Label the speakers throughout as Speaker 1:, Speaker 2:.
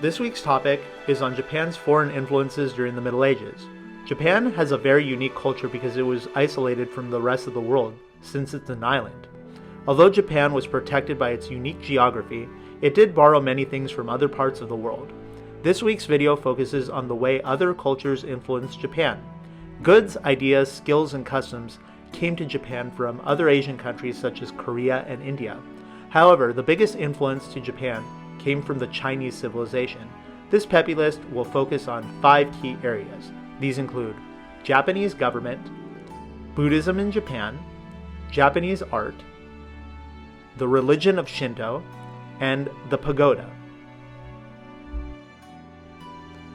Speaker 1: This week's topic is on Japan's foreign influences during the Middle Ages. Japan has a very unique culture because it was isolated from the rest of the world since it's an island. Although Japan was protected by its unique geography, it did borrow many things from other parts of the world. This week's video focuses on the way other cultures influenced Japan. Goods, ideas, skills, and customs came to Japan from other Asian countries such as Korea and India. However, the biggest influence to Japan came from the Chinese civilization. This Peppy list will focus on 5 key areas. These include Japanese government, Buddhism in Japan, Japanese art, the religion of Shinto, and the pagoda.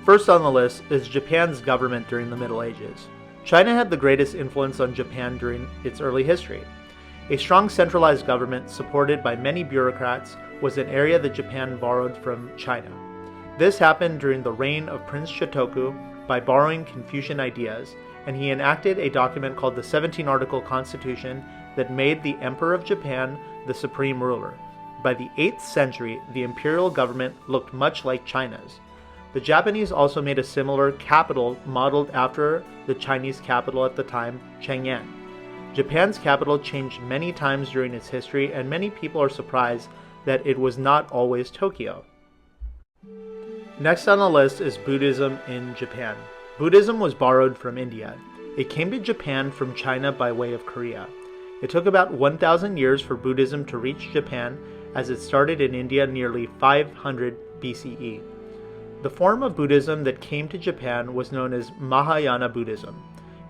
Speaker 1: First on the list is Japan's government during the Middle Ages. China had the greatest influence on Japan during its early history. A strong centralized government supported by many bureaucrats was an area that Japan borrowed from China. This happened during the reign of Prince Shotoku by borrowing Confucian ideas, and he enacted a document called the 17-Article Constitution that made the Emperor of Japan the supreme ruler. By the 8th century, the imperial government looked much like China's. The Japanese also made a similar capital modeled after the Chinese capital at the time, Chang'an. Japan's capital changed many times during its history, and many people are surprised that it was not always Tokyo. Next on the list is Buddhism in Japan. Buddhism was borrowed from India. It came to Japan from China by way of Korea. It took about 1,000 years for Buddhism to reach Japan, as it started in India nearly 500 BCE. The form of Buddhism that came to Japan was known as Mahayana Buddhism.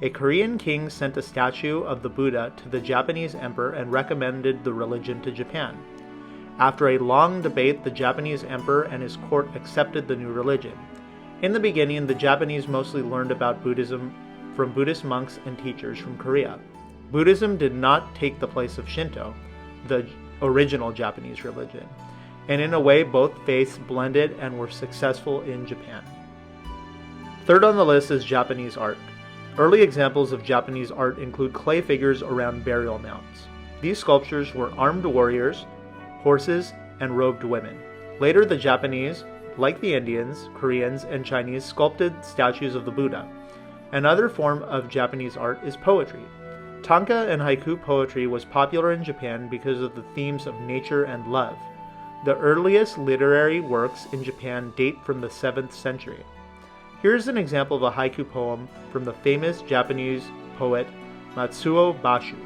Speaker 1: A Korean king sent a statue of the Buddha to the Japanese emperor and recommended the religion to Japan. After a long debate, the Japanese emperor and his court accepted the new religion. In the beginning, the Japanese mostly learned about Buddhism from Buddhist monks and teachers from Korea. Buddhism did not take the place of Shinto, the original Japanese religion, and in a way both faiths blended and were successful in Japan. Third on the list is Japanese art. Early examples of Japanese art include clay figures around burial mounds. These sculptures were armed warriors, horses, and robed women. Later, the Japanese, like the Indians, Koreans, and Chinese, sculpted statues of the Buddha. Another form of Japanese art is poetry. Tanka and haiku poetry was popular in Japan because of the themes of nature and love. The earliest literary works in Japan date from the 7th century. Here's an example of a haiku poem from the famous Japanese poet Matsuo Basho.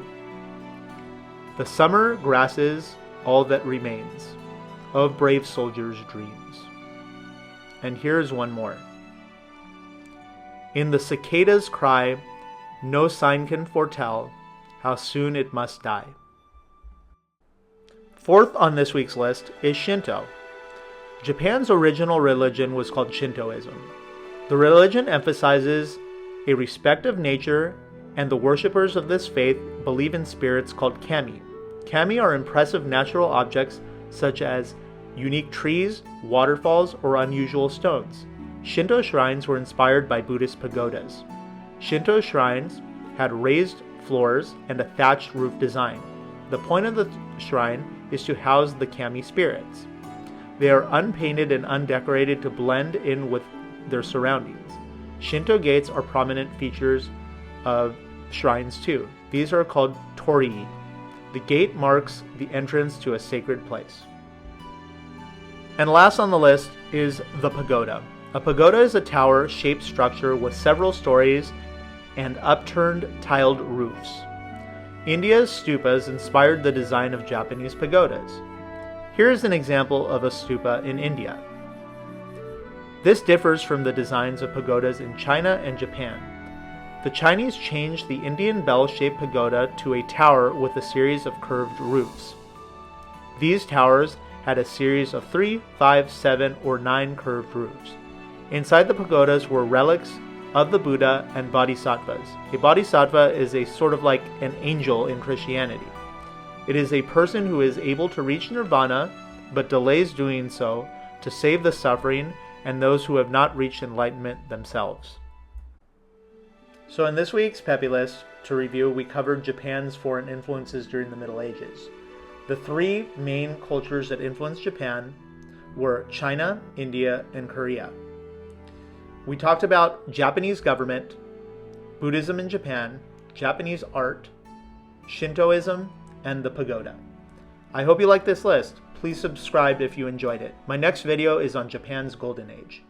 Speaker 1: The summer grasses all that remains of brave soldiers' dreams. And here's one more. In the cicada's cry, no sign can foretell how soon it must die. Fourth on this week's list is Shinto. Japan's original religion was called Shintoism. The religion emphasizes a respect of nature, and the worshippers of this faith believe in spirits called kami. Kami are impressive natural objects such as unique trees, waterfalls, or unusual stones. Shinto shrines were inspired by Buddhist pagodas. Shinto shrines had raised floors and a thatched roof design. The point of the shrine is to house the kami spirits. They are unpainted and undecorated to blend in with their surroundings. Shinto gates are prominent features of shrines too. These are called torii. The gate marks the entrance to a sacred place. And last on the list is the pagoda. A pagoda is a tower-shaped structure with several stories and upturned tiled roofs. India's stupas inspired the design of Japanese pagodas. Here is an example of a stupa in India. This differs from the designs of pagodas in China and Japan. The Chinese changed the Indian bell-shaped pagoda to a tower with a series of curved roofs. These towers had a series of 3, 5, 7, or 9 curved roofs. Inside the pagodas were relics of the Buddha and bodhisattvas. A bodhisattva is a sort of like an angel in Christianity. It is a person who is able to reach nirvana, but delays doing so to save the suffering and those who have not reached enlightenment themselves. So in this week's Peppy List, to review, we covered Japan's foreign influences during the Middle Ages. The 3 main cultures that influenced Japan were China, India, and Korea. We talked about Japanese government, Buddhism in Japan, Japanese art, Shintoism, and the Pagoda. I hope you like this list. Please subscribe if you enjoyed it. My next video is on Japan's Golden Age.